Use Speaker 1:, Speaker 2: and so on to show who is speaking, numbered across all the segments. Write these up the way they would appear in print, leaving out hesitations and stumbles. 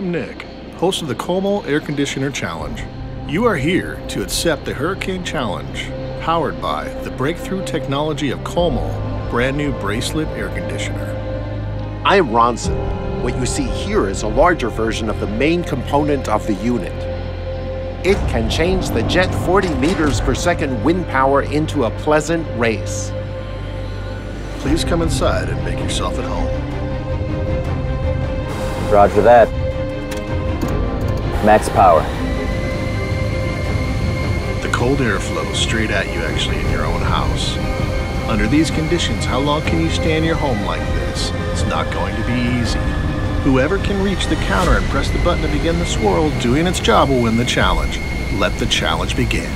Speaker 1: I'm Nick, host of the Como Air Conditioner Challenge. You are here to accept the Hurricane Challenge, powered by the breakthrough technology of Como brand new bracelet air conditioner.
Speaker 2: I am Ronson. What you see here is a larger version of the main component of the unit. It can change the jet 40 meters per second wind power into a pleasant race.
Speaker 1: Please come inside and make yourself at home.
Speaker 3: Roger that. Max power.
Speaker 1: The cold air flows straight at you actually in your own house. Under these conditions, how long can you stay in your home like this? It's not going to be easy. Whoever can reach the counter and press the button to begin the swirl doing its job will win the challenge. Let the challenge begin.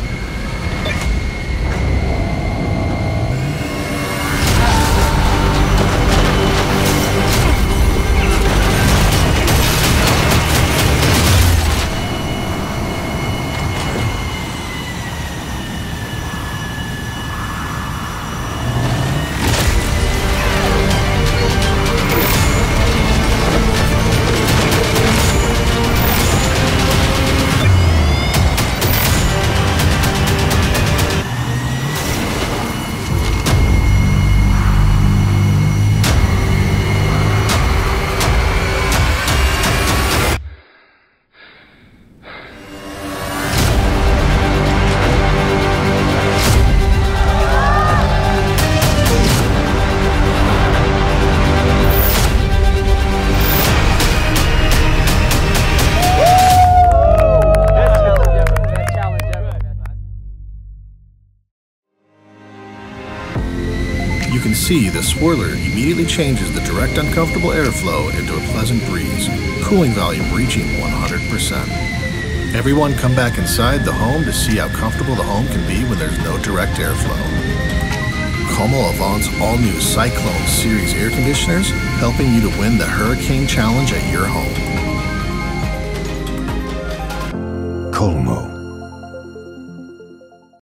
Speaker 1: You can see the swirler immediately changes the direct uncomfortable airflow into a pleasant breeze, cooling volume reaching 100%. Everyone come back inside the home to see how comfortable the home can be when there's no direct airflow. Como Avant's all-new Cyclone Series air conditioners, helping you to win the Hurricane Challenge at your home.
Speaker 4: Como.